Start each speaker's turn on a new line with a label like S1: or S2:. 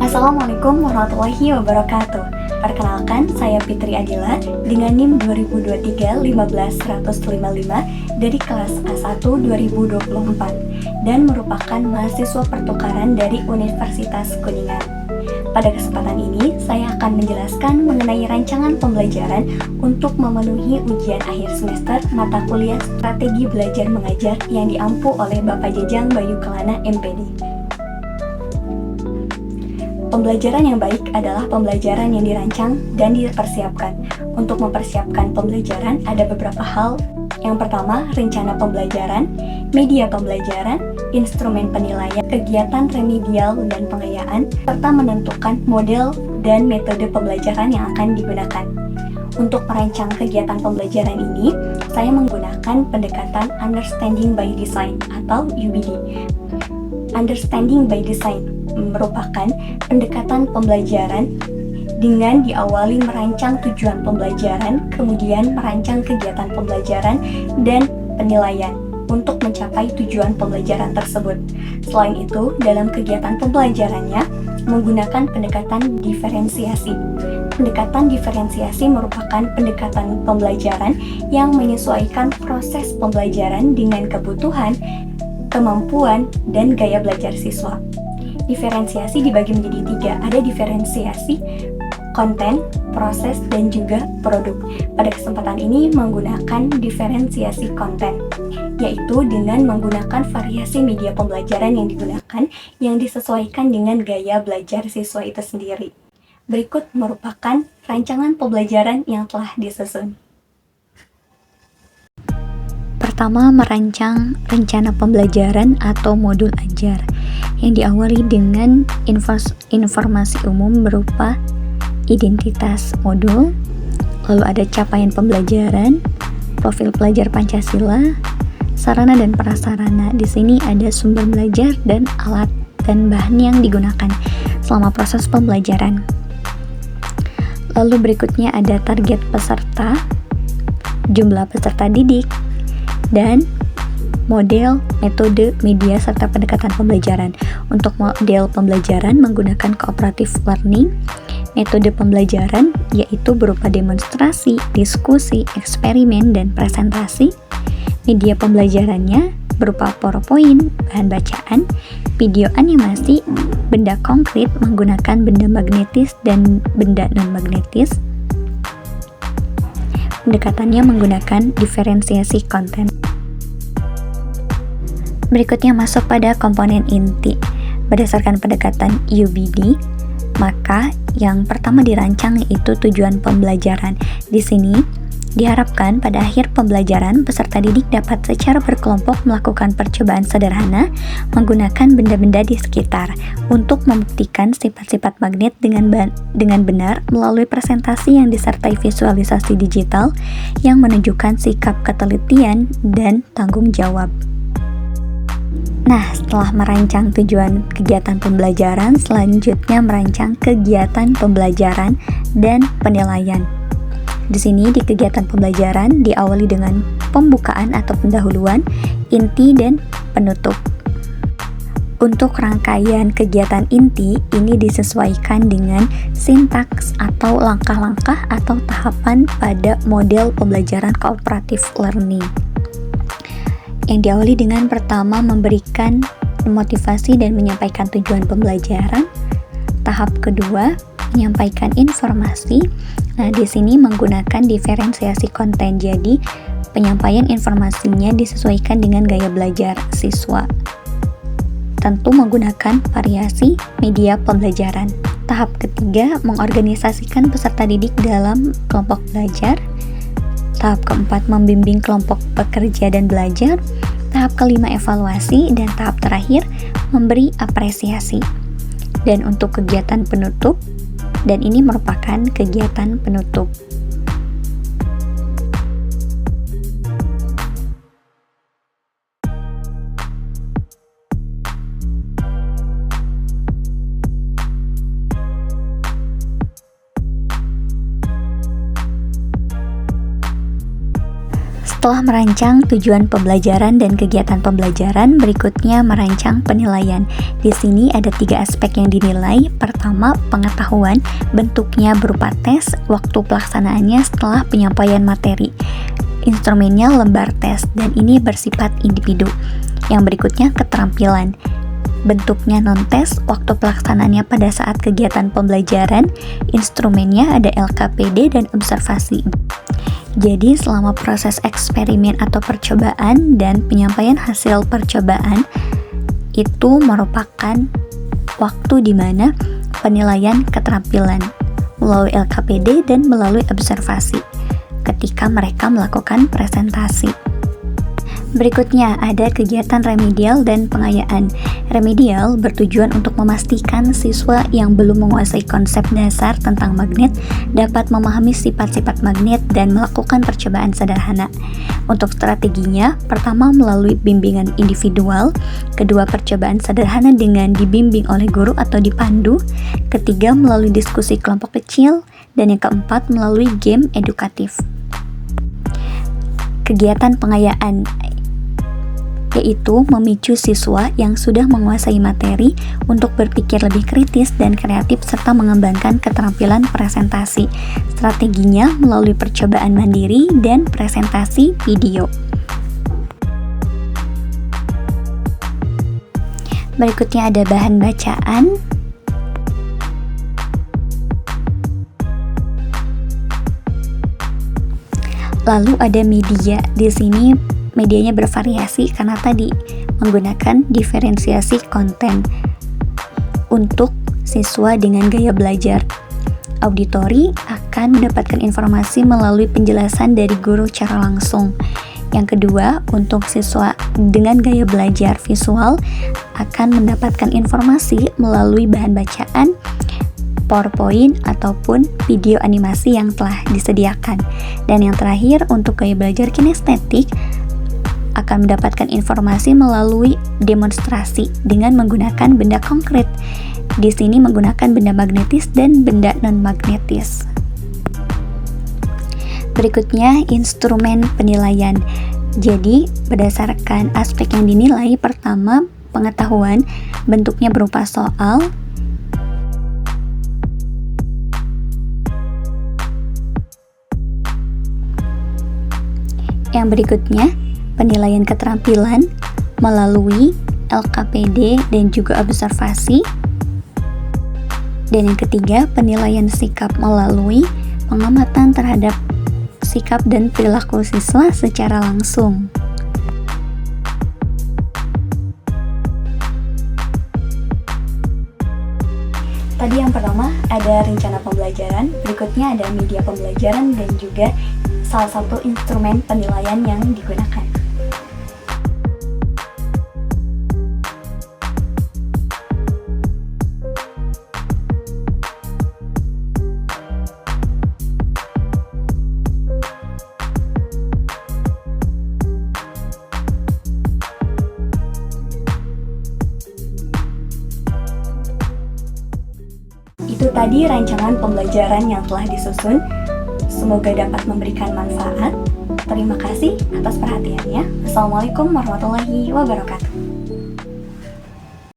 S1: Assalamualaikum warahmatullahi wabarakatuh. Perkenalkan, saya Fitri Adila dengan NIM 2023-15155 dari kelas A1 2024 dan merupakan mahasiswa pertukaran dari Universitas Kuningan. Pada kesempatan ini, saya akan menjelaskan mengenai rancangan pembelajaran untuk memenuhi ujian akhir semester mata kuliah Strategi Belajar Mengajar yang diampu oleh Bapak Jajang Bayu Kelana MPD. Pembelajaran yang baik adalah pembelajaran yang dirancang dan dipersiapkan. Untuk mempersiapkan pembelajaran ada beberapa hal. Yang pertama, rencana pembelajaran, media pembelajaran, instrumen penilaian, kegiatan remedial dan pengayaan, serta menentukan model dan metode pembelajaran yang akan digunakan. Untuk merancang kegiatan pembelajaran ini, saya menggunakan pendekatan Understanding by Design atau UBD. Understanding by Design merupakan pendekatan pembelajaran dengan diawali merancang tujuan pembelajaran, kemudian merancang kegiatan pembelajaran dan penilaian untuk mencapai tujuan pembelajaran tersebut. Selain itu, dalam kegiatan pembelajarannya menggunakan pendekatan diferensiasi. Pendekatan diferensiasi merupakan pendekatan pembelajaran yang menyesuaikan proses pembelajaran dengan kebutuhan, kemampuan, dan gaya belajar siswa. Diferensiasi dibagi menjadi tiga, ada diferensiasi konten, proses, dan juga produk. Pada kesempatan ini menggunakan diferensiasi konten, yaitu dengan menggunakan variasi media pembelajaran yang digunakan yang disesuaikan dengan gaya belajar siswa itu sendiri. Berikut merupakan rancangan pembelajaran yang telah disusun. Pertama, merancang rencana pembelajaran atau modul ajar yang diawali dengan informasi umum berupa identitas modul, lalu ada capaian pembelajaran, profil pelajar Pancasila, sarana dan prasarana. Di sini ada sumber belajar dan alat dan bahan yang digunakan selama proses pembelajaran. Lalu berikutnya ada target peserta, jumlah peserta didik, dan model, metode, media, serta pendekatan pembelajaran. Untuk model pembelajaran menggunakan cooperative learning. Metode pembelajaran yaitu berupa demonstrasi, diskusi, eksperimen, dan presentasi. Media pembelajarannya berupa PowerPoint, bahan bacaan, video animasi, benda konkret menggunakan benda magnetis dan benda non-magnetis. Pendekatannya menggunakan diferensiasi konten. Berikutnya masuk pada komponen inti. Berdasarkan pendekatan UBD, maka yang pertama dirancang yaitu tujuan pembelajaran. Di sini diharapkan pada akhir pembelajaran peserta didik dapat secara berkelompok melakukan percobaan sederhana menggunakan benda-benda di sekitar untuk membuktikan sifat-sifat magnet dengan benar melalui presentasi yang disertai visualisasi digital yang menunjukkan sikap ketelitian dan tanggung jawab. Nah, setelah merancang tujuan kegiatan pembelajaran, selanjutnya merancang kegiatan pembelajaran dan penilaian. Di sini di kegiatan pembelajaran diawali dengan pembukaan atau pendahuluan, inti, dan penutup. Untuk rangkaian kegiatan inti, ini disesuaikan dengan sintaks atau langkah-langkah atau tahapan pada model pembelajaran cooperative learning. Yang diawali dengan pertama memberikan motivasi dan menyampaikan tujuan pembelajaran. Tahap kedua, menyampaikan informasi. Nah, di sini menggunakan diferensiasi konten. Jadi, penyampaian informasinya disesuaikan dengan gaya belajar siswa. Tentu menggunakan variasi media pembelajaran. Tahap ketiga, mengorganisasikan peserta didik dalam kelompok belajar. Tahap keempat, membimbing kelompok pekerja dan belajar. Tahap kelima, evaluasi. Dan tahap terakhir, memberi apresiasi. Dan untuk kegiatan penutup, dan ini merupakan kegiatan penutup. Setelah merancang tujuan pembelajaran dan kegiatan pembelajaran, berikutnya merancang penilaian. Di sini ada 3 aspek yang dinilai. Pertama, pengetahuan, bentuknya berupa tes, waktu pelaksanaannya setelah penyampaian materi. Instrumennya lembar tes, dan ini bersifat individu. Yang berikutnya, keterampilan. Bentuknya non-tes, waktu pelaksanaannya pada saat kegiatan pembelajaran, instrumennya ada LKPD dan observasi. Jadi selama proses eksperimen atau percobaan dan penyampaian hasil percobaan itu merupakan waktu di mana penilaian keterampilan melalui LKPD dan melalui observasi ketika mereka melakukan presentasi. Berikutnya ada kegiatan remedial dan pengayaan. Remedial bertujuan untuk memastikan siswa yang belum menguasai konsep dasar tentang magnet dapat memahami sifat-sifat magnet dan melakukan percobaan sederhana. Untuk strateginya, pertama melalui bimbingan individual, kedua percobaan sederhana dengan dibimbing oleh guru atau dipandu, ketiga melalui diskusi kelompok kecil, dan yang keempat melalui game edukatif. Kegiatan pengayaan yaitu memicu siswa yang sudah menguasai materi untuk berpikir lebih kritis dan kreatif serta mengembangkan keterampilan presentasi. Strateginya melalui percobaan mandiri dan presentasi video. Berikutnya ada bahan bacaan. Lalu ada media. Di sini medianya bervariasi karena tadi menggunakan diferensiasi konten untuk siswa dengan gaya belajar. Auditori akan mendapatkan informasi melalui penjelasan dari guru secara langsung. Yang kedua, untuk siswa dengan gaya belajar visual akan mendapatkan informasi melalui bahan bacaan, PowerPoint ataupun video animasi yang telah disediakan. Dan yang terakhir, untuk gaya belajar kinestetik akan mendapatkan informasi melalui demonstrasi dengan menggunakan benda konkret. Di sini menggunakan benda magnetis dan benda non-magnetis. Berikutnya, instrumen penilaian. Jadi, berdasarkan aspek yang dinilai, pertama, pengetahuan, bentuknya berupa soal. Yang berikutnya, penilaian keterampilan melalui LKPD dan juga observasi. Dan yang ketiga, penilaian sikap melalui pengamatan terhadap sikap dan perilaku siswa secara langsung. Tadi yang pertama ada rencana pembelajaran, berikutnya ada media pembelajaran dan juga salah satu instrumen penilaian yang digunakan. Itu tadi rancangan pembelajaran yang telah disusun. Semoga dapat memberikan manfaat. Terima kasih atas perhatiannya. Assalamualaikum warahmatullahi wabarakatuh.